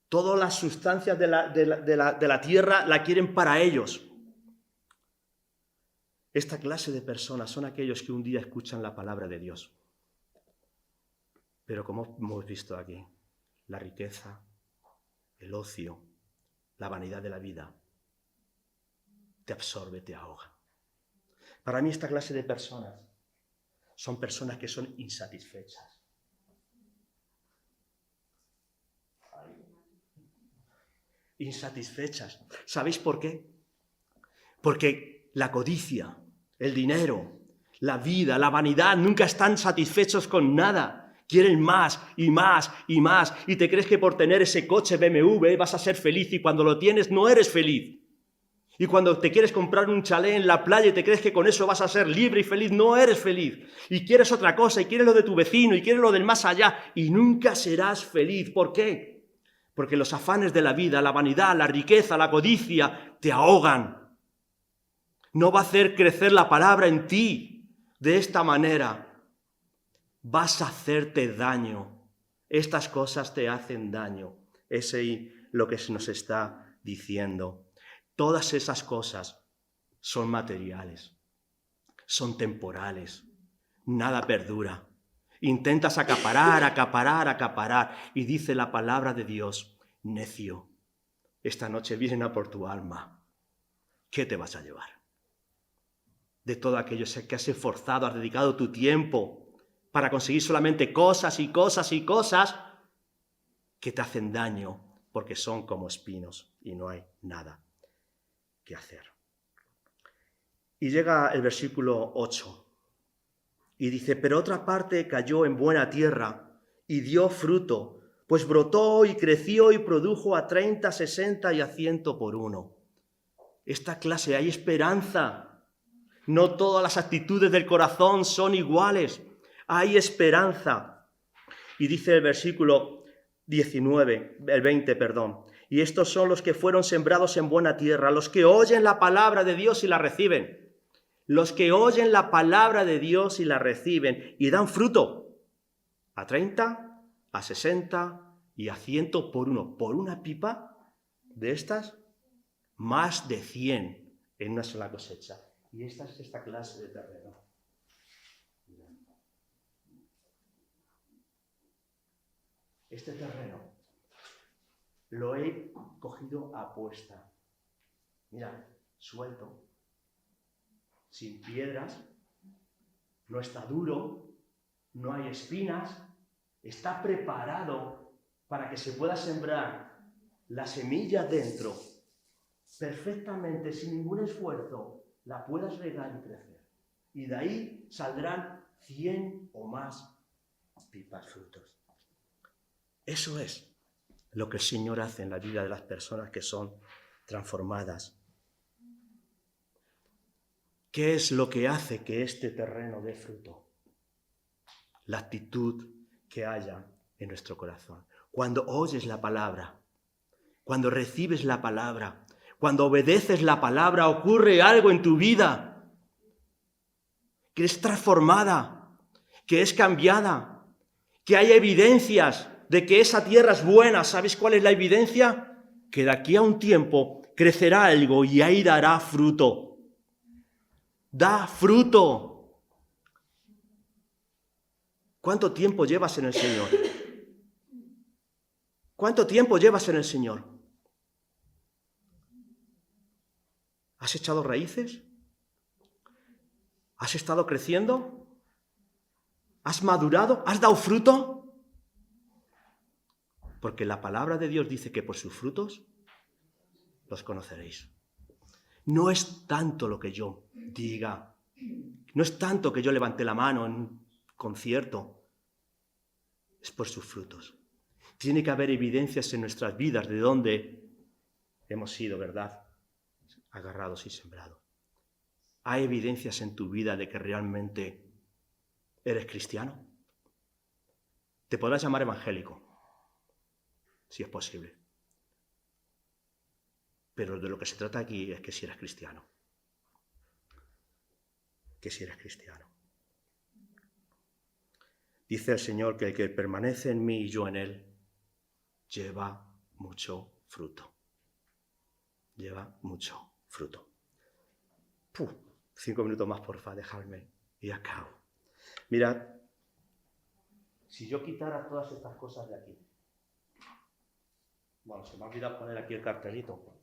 A: Todas las sustancias de la tierra la quieren para ellos. Esta clase de personas son aquellos que un día escuchan la palabra de Dios. Pero como hemos visto aquí, la riqueza, el ocio, la vanidad de la vida, te absorbe, te ahoga. Para mí esta clase de personas son personas que son insatisfechas. Insatisfechas. ¿Sabéis por qué? Porque la codicia, el dinero, la vida, la vanidad nunca están satisfechos con nada. Quieren más y más y más. Y te crees que por tener ese coche BMW vas a ser feliz y cuando lo tienes no eres feliz. Y cuando te quieres comprar un chalet en la playa y te crees que con eso vas a ser libre y feliz, no eres feliz. Y quieres otra cosa, y quieres lo de tu vecino, y quieres lo del más allá, y nunca serás feliz. ¿Por qué? Porque los afanes de la vida, la vanidad, la riqueza, la codicia, te ahogan. No va a hacer crecer la palabra en ti de esta manera. Vas a hacerte daño. Estas cosas te hacen daño. Ese es lo que se nos está diciendo. Todas esas cosas son materiales, son temporales, nada perdura. Intentas acaparar. Y dice la palabra de Dios, necio, esta noche vienen a por tu alma. ¿Qué te vas a llevar? De todo aquello que has esforzado, has dedicado tu tiempo para conseguir solamente cosas y cosas y cosas que te hacen daño porque son como espinos y no hay nada que hacer. Y llega el versículo 8 y dice, pero otra parte cayó en buena tierra y dio fruto, pues brotó y creció y produjo a 30, 60 y a 100 por uno. Esta clase hay esperanza. No todas las actitudes del corazón son iguales. Hay esperanza. Y dice el versículo 20, y estos son los que fueron sembrados en buena tierra, los que oyen la palabra de Dios y la reciben. Los que oyen la palabra de Dios y la reciben y dan fruto a 30, a 60 y a 100 por uno. Por una pipa de estas, más de 100 en una sola cosecha. Y esta es esta clase de terreno. Este terreno lo he cogido a apuesta. Mira, suelto, sin piedras, no está duro, no hay espinas, está preparado para que se pueda sembrar la semilla dentro, perfectamente, sin ningún esfuerzo, la puedas regar y crecer. Y de ahí saldrán 100 o más pipas, frutos. Eso es lo que el Señor hace en la vida de las personas que son transformadas. ¿Qué es lo que hace que este terreno dé fruto? La actitud que haya en nuestro corazón. Cuando oyes la palabra, cuando recibes la palabra, cuando obedeces la palabra, ocurre algo en tu vida que es transformada, que es cambiada, que hay evidencias de que esa tierra es buena. ¿Sabes cuál es la evidencia? Que de aquí a un tiempo crecerá algo y ahí dará fruto. Da fruto. ¿Cuánto tiempo llevas en el Señor? ¿Cuánto tiempo llevas en el Señor? ¿Has echado raíces? ¿Has estado creciendo? ¿Has madurado? ¿Has dado fruto? Porque la palabra de Dios dice que por sus frutos los conoceréis. No es tanto lo que yo diga, no es tanto que yo levante la mano en un concierto, es por sus frutos. Tiene que haber evidencias en nuestras vidas de dónde hemos sido, ¿verdad?, agarrados y sembrados. ¿Hay evidencias en tu vida de que realmente eres cristiano? Te podrás llamar evangélico, si es posible. Pero de lo que se trata aquí es que si eres cristiano. Que si eres cristiano. Dice el Señor que el que permanece en mí y yo en él, lleva mucho fruto. Lleva mucho fruto. 5 minutos más, porfa, dejadme y acabo. Mirad, si yo quitara todas estas cosas de aquí. Bueno, se me ha olvidado poner aquí el cartelito.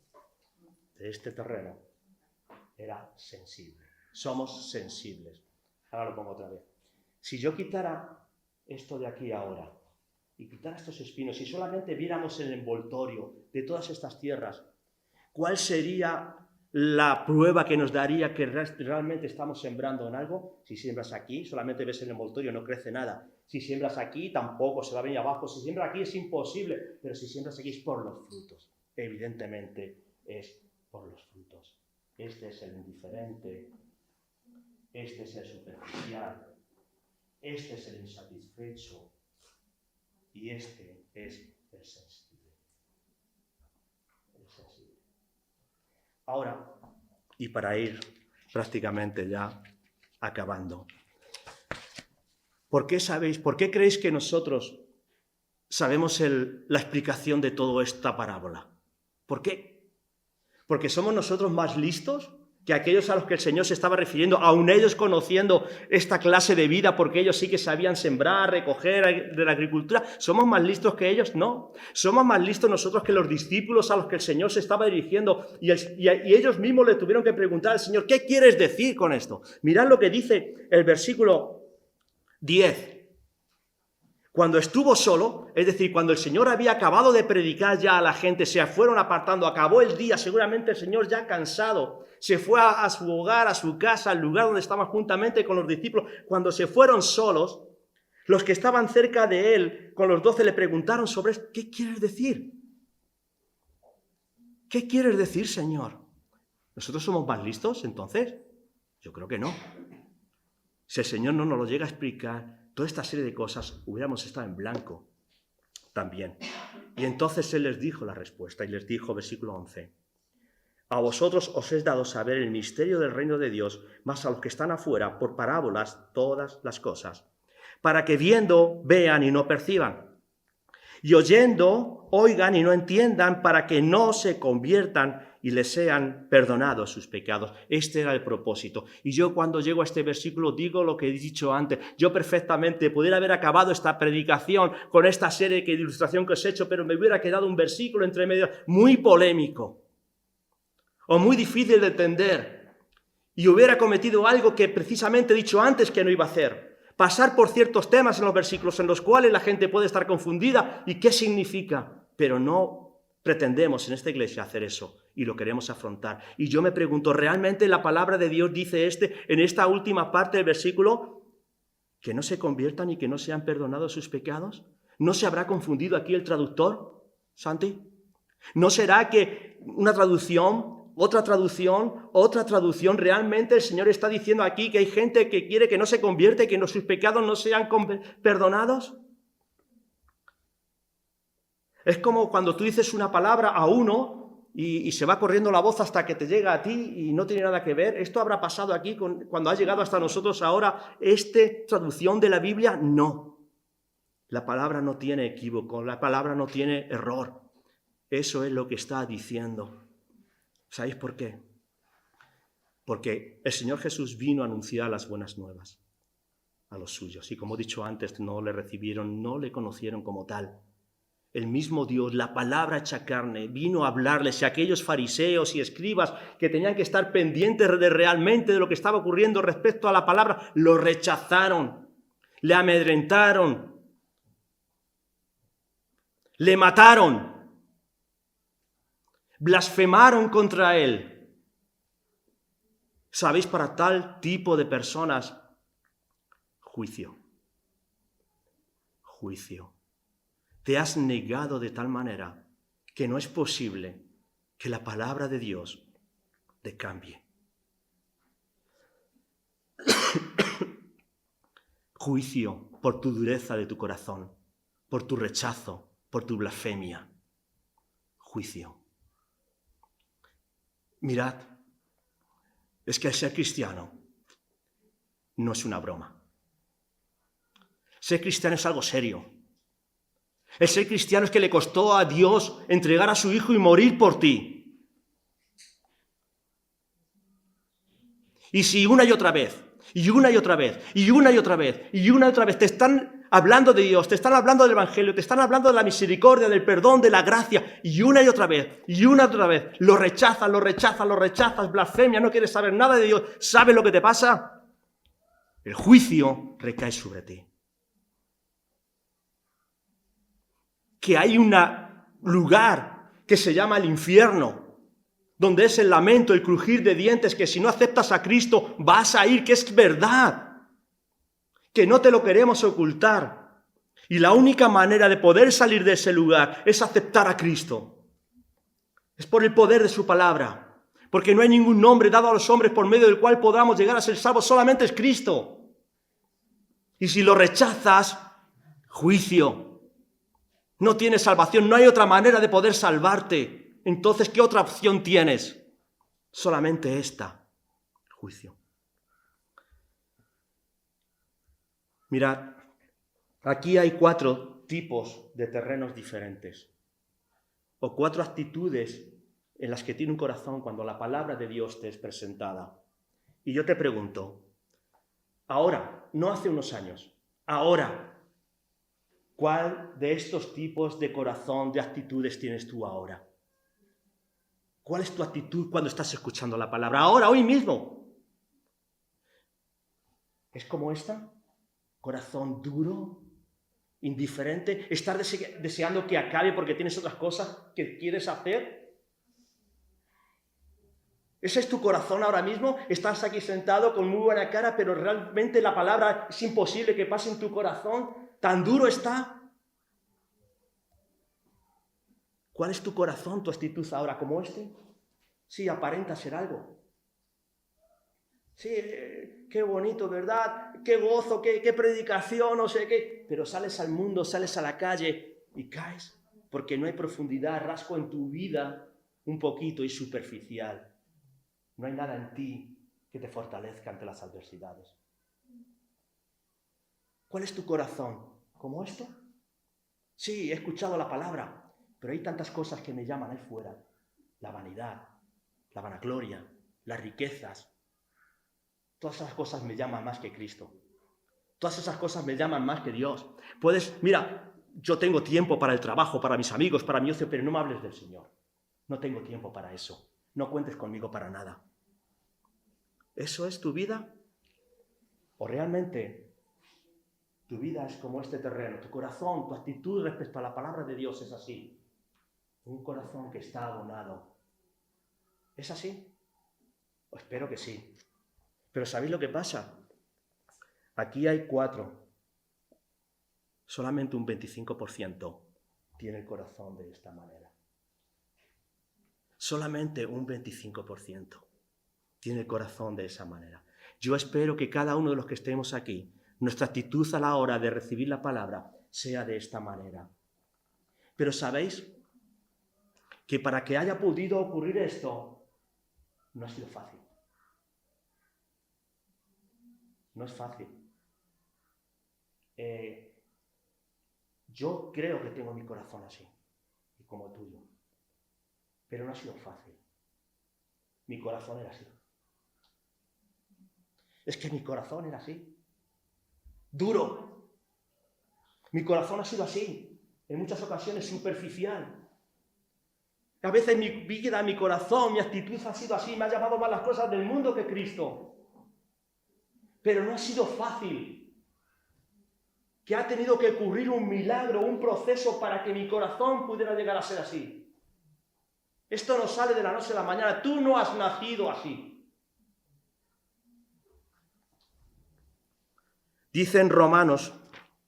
A: De este terreno era sensible. Somos sensibles. Ahora lo pongo otra vez. Si yo quitara esto de aquí ahora y quitara estos espinos y solamente viéramos el envoltorio de todas estas tierras, ¿cuál sería la prueba que nos daría que realmente estamos sembrando en algo? Si siembras aquí, solamente ves el envoltorio, no crece nada. Si siembras aquí, tampoco se va a venir abajo. Si siembras aquí es imposible, pero si siembras aquí es por los frutos. Evidentemente es por los frutos. Este es el indiferente, este es el superficial, este es el insatisfecho y este es el sensible. El sensible. Ahora, y para ir prácticamente ya acabando, ¿por qué creéis que nosotros sabemos la explicación de toda esta parábola? ¿Por qué? ¿Porque somos nosotros más listos que aquellos a los que el Señor se estaba refiriendo, aun ellos conociendo esta clase de vida, porque ellos sí que sabían sembrar, recoger de la agricultura, ¿somos más listos que ellos? No. Somos más listos nosotros que los discípulos a los que el Señor se estaba dirigiendo y ellos mismos le tuvieron que preguntar al Señor, ¿qué quieres decir con esto? Mirad lo que dice el versículo 10. Cuando estuvo solo, es decir, cuando el Señor había acabado de predicar ya a la gente, se fueron apartando, acabó el día, seguramente el Señor ya cansado, se fue a su hogar, a su casa, al lugar donde estaban juntamente con los discípulos. Cuando se fueron solos, los que estaban cerca de él, con los 12, le preguntaron sobre esto, ¿qué quieres decir? ¿Qué quieres decir, Señor? ¿Nosotros somos más listos entonces? Yo creo que no. Si el Señor no nos lo llega a explicar, toda esta serie de cosas, hubiéramos estado en blanco también. Y entonces Él les dijo la respuesta y les dijo, versículo 11, a vosotros os es dado saber el misterio del reino de Dios, mas a los que están afuera, por parábolas, todas las cosas, para que viendo, vean y no perciban, y oyendo, oigan y no entiendan, para que no se conviertan y les sean perdonados sus pecados. Este era el propósito. Y yo cuando llego a este versículo digo lo que he dicho antes. Yo perfectamente pudiera haber acabado esta predicación con esta serie de ilustración que os he hecho, pero me hubiera quedado un versículo entre medio muy polémico o muy difícil de entender. Y hubiera cometido algo que precisamente he dicho antes que no iba a hacer. Pasar por ciertos temas en los versículos en los cuales la gente puede estar confundida y qué significa, pero no pretendemos en esta iglesia hacer eso y lo queremos afrontar. Y yo me pregunto, ¿realmente la palabra de Dios dice en esta última parte del versículo que no se conviertan y que no sean perdonados sus pecados? ¿No se habrá confundido aquí el traductor, Santi? ¿No será que una traducción, otra traducción, realmente el Señor está diciendo aquí que hay gente que quiere que no se convierta y que sus pecados no sean perdonados? Es como cuando tú dices una palabra a uno y se va corriendo la voz hasta que te llega a ti y no tiene nada que ver. ¿Esto habrá pasado aquí cuando ha llegado hasta nosotros ahora esta traducción de la Biblia? No. La palabra no tiene equívoco, la palabra no tiene error. Eso es lo que está diciendo. ¿Sabéis por qué? Porque el Señor Jesús vino a anunciar las buenas nuevas a los suyos. Y como he dicho antes, no le recibieron, no le conocieron como tal. El mismo Dios, la palabra hecha carne, vino a hablarles y aquellos fariseos y escribas que tenían que estar pendientes realmente de lo que estaba ocurriendo respecto a la palabra, lo rechazaron, le amedrentaron, le mataron, blasfemaron contra él. ¿Sabéis? Para tal tipo de personas, juicio. Te has negado de tal manera que no es posible que la palabra de Dios te cambie. Juicio por tu dureza de tu corazón, por tu rechazo, por tu blasfemia. Juicio. Mirad, es que el ser cristiano no es una broma. Ser cristiano es algo serio. El ser cristiano es que le costó a Dios entregar a su Hijo y morir por ti. Y si una y otra vez, y una y otra vez, y una y otra vez, y una y otra vez te están hablando de Dios, te están hablando del Evangelio, te están hablando de la misericordia, del perdón, de la gracia, y una y otra vez, lo rechazas, blasfemia, no quieres saber nada de Dios, ¿sabes lo que te pasa? El juicio recae sobre ti. Que hay un lugar que se llama el infierno, donde es el lamento, el crujir de dientes, que si no aceptas a Cristo vas a ir, que es verdad, que no te lo queremos ocultar. Y la única manera de poder salir de ese lugar es aceptar a Cristo. Es por el poder de su palabra, porque no hay ningún nombre dado a los hombres por medio del cual podamos llegar a ser salvos, solamente es Cristo. Y si lo rechazas, juicio. No tienes salvación, no hay otra manera de poder salvarte. Entonces, ¿qué otra opción tienes? Solamente esta, juicio. Mirad, aquí hay 4 tipos de terrenos diferentes, o 4 actitudes en las que tiene un corazón cuando la palabra de Dios te es presentada. Y yo te pregunto, ahora, no hace unos años, ahora, ¿cuál de estos tipos de corazón, de actitudes tienes tú ahora? ¿Cuál es tu actitud cuando estás escuchando la palabra? Ahora, hoy mismo. ¿Es como esta? ¿Corazón duro? ¿Indiferente? ¿Estar deseando que acabe porque tienes otras cosas que quieres hacer? ¿Ese es tu corazón ahora mismo? Estás aquí sentado con muy buena cara, pero realmente la palabra es imposible que pase en tu corazón. ¿Tan duro está? ¿Cuál es tu corazón, tu actitud ahora? ¿Como este? Sí, aparenta ser algo. Sí, qué bonito, ¿verdad? Qué gozo, qué predicación, no sé qué. Pero sales al mundo, sales a la calle y caes porque no hay profundidad, rasgo en tu vida un poquito y superficial. No hay nada en ti que te fortalezca ante las adversidades. ¿Cuál es tu corazón? ¿Como esto? Sí, he escuchado la palabra, pero hay tantas cosas que me llaman ahí fuera. La vanidad, la vanagloria, las riquezas. Todas esas cosas me llaman más que Cristo. Todas esas cosas me llaman más que Dios. Mira, yo tengo tiempo para el trabajo, para mis amigos, para mi ocio, pero no me hables del Señor. No tengo tiempo para eso. No cuentes conmigo para nada. ¿Eso es tu vida? ¿O realmente tu vida es como este terreno? Tu corazón, tu actitud respecto a la palabra de Dios es así. Un corazón que está abonado. ¿Es así? Pues espero que sí. Pero ¿sabéis lo que pasa? Aquí hay 4. Solamente un 25% tiene el corazón de esta manera. Solamente un 25% tiene el corazón de esa manera. Yo espero que cada uno de los que estemos aquí, nuestra actitud a la hora de recibir la palabra sea de esta manera. Pero ¿sabéis? Que para que haya podido ocurrir esto, no ha sido fácil. No es fácil. Yo creo que tengo mi corazón así, y como el tuyo. Pero no ha sido fácil. Mi corazón era así. Es que mi corazón era así. Duro. Mi corazón ha sido así. En muchas ocasiones superficial. A veces mi vida, mi corazón, mi actitud ha sido así. Me ha llamado más las cosas del mundo que Cristo. Pero no ha sido fácil. Que ha tenido que ocurrir un milagro, un proceso para que mi corazón pudiera llegar a ser así. Esto no sale de la noche a la mañana. Tú no has nacido así. Dice en Romanos,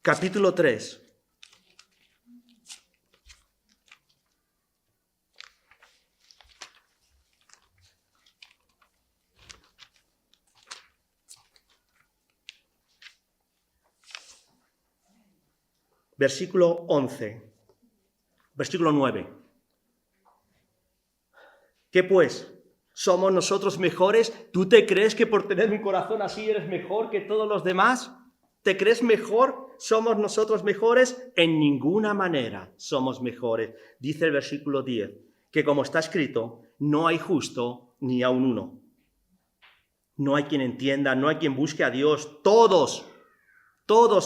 A: capítulo 3. Versículo 11. Versículo 9. ¿Qué pues? ¿Somos nosotros mejores? ¿Tú te crees que por tener un corazón así eres mejor que todos los demás? ¿Te crees mejor? ¿Somos nosotros mejores? En ninguna manera somos mejores. Dice el versículo 10, que como está escrito, no hay justo ni aun uno. No hay quien entienda, no hay quien busque a Dios. Todos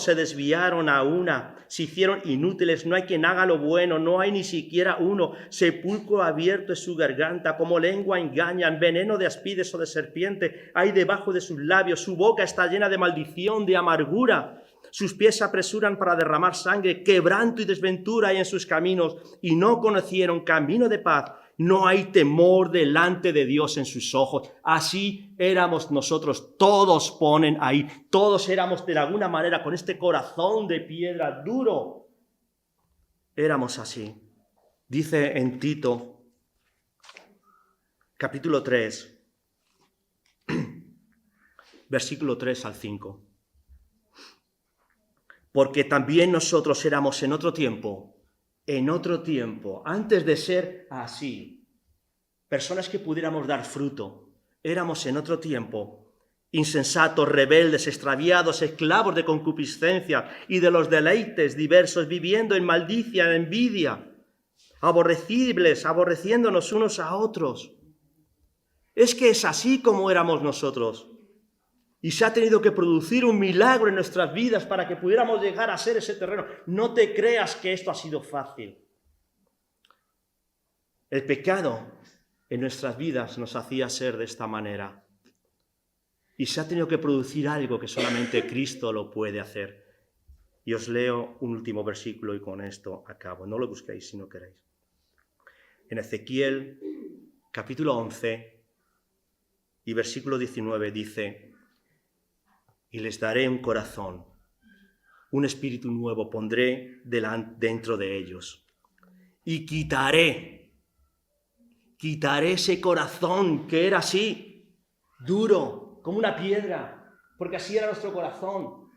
A: se desviaron a una, se hicieron inútiles, no hay quien haga lo bueno, no hay ni siquiera uno. Sepulcro abierto es su garganta, como lengua engañan, veneno de aspides o de serpiente hay debajo de sus labios, su boca está llena de maldición, de amargura. Sus pies se apresuran para derramar sangre, quebranto y desventura hay en sus caminos, y no conocieron camino de paz. No hay temor delante de Dios en sus ojos. Así éramos nosotros. Todos ponen ahí. Todos éramos de alguna manera con este corazón de piedra duro. Éramos así. Dice en Tito, capítulo 3, versículo 3 al 5. Porque también nosotros éramos en otro tiempo, antes de ser así, personas que pudiéramos dar fruto, éramos en otro tiempo insensatos, rebeldes, extraviados, esclavos de concupiscencia y de los deleites diversos, viviendo en maldicia, en envidia. aborrecibles, aborreciéndonos unos a otros. Es que es así como éramos nosotros. Y se ha tenido que producir un milagro en nuestras vidas para que pudiéramos llegar a ser ese terreno. No te creas que esto ha sido fácil. El pecado en nuestras vidas nos hacía ser de esta manera. Y se ha tenido que producir algo que solamente Cristo lo puede hacer. Y os leo un último versículo y con esto acabo. No lo busquéis si no queréis. En Ezequiel, capítulo 11 y versículo 19 dice: y les daré un corazón, un espíritu nuevo pondré dentro de ellos. Y quitaré ese corazón que era así, duro, como una piedra, porque así era nuestro corazón.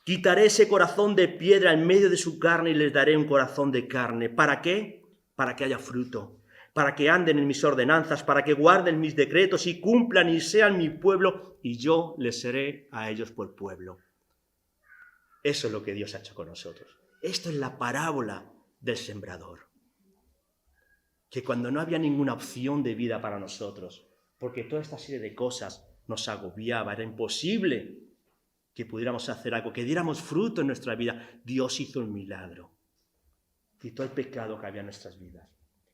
A: Quitaré ese corazón de piedra en medio de su carne y les daré un corazón de carne. ¿Para qué? Para que haya fruto, para que anden en mis ordenanzas, para que guarden mis decretos y cumplan y sean mi pueblo, y yo les seré a ellos por pueblo. Eso es lo que Dios ha hecho con nosotros. Esto es la parábola del sembrador. Que cuando no había ninguna opción de vida para nosotros, porque toda esta serie de cosas nos agobiaba, era imposible que pudiéramos hacer algo, que diéramos fruto en nuestra vida, Dios hizo un milagro. Quitó el pecado que había en nuestras vidas.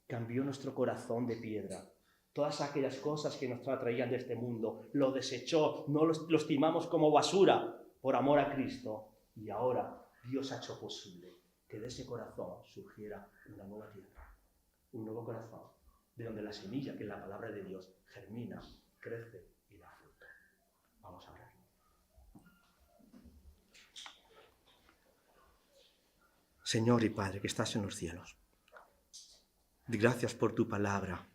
A: Cambió nuestro corazón de piedra. Todas aquellas cosas que nos atraían de este mundo, lo desechó, no lo estimamos como basura por amor a Cristo. Y ahora Dios ha hecho posible que de ese corazón surgiera una nueva tierra, un nuevo corazón, de donde la semilla, que es la palabra de Dios, germina, crece y da fruto. Vamos a orar. Señor y Padre, que estás en los cielos, gracias por tu palabra.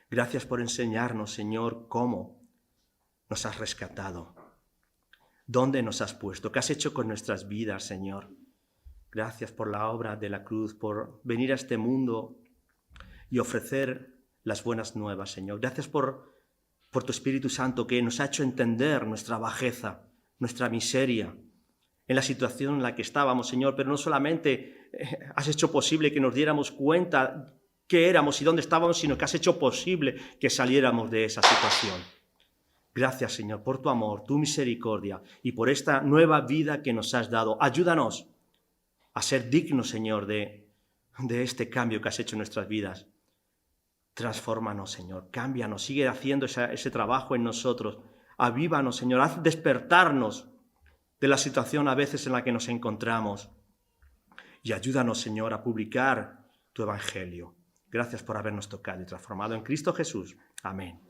A: Gracias por enseñarnos, Señor, cómo nos has rescatado, dónde nos has puesto, qué has hecho con nuestras vidas, Señor. Gracias por la obra de la cruz, por venir a este mundo y ofrecer las buenas nuevas, Señor. Gracias por tu Espíritu Santo que nos ha hecho entender nuestra bajeza, nuestra miseria, en la situación en la que estábamos, Señor, pero no solamente has hecho posible que nos diéramos cuenta qué éramos y dónde estábamos, sino que has hecho posible que saliéramos de esa situación. Gracias, Señor, por tu amor, tu misericordia y por esta nueva vida que nos has dado. Ayúdanos a ser dignos, Señor, de este cambio que has hecho en nuestras vidas. Transfórmanos, Señor, cámbianos, sigue haciendo ese trabajo en nosotros. Avívanos, Señor, haz despertarnos de la situación a veces en la que nos encontramos. Y ayúdanos, Señor, a publicar tu evangelio. Gracias por habernos tocado y transformado en Cristo Jesús. Amén.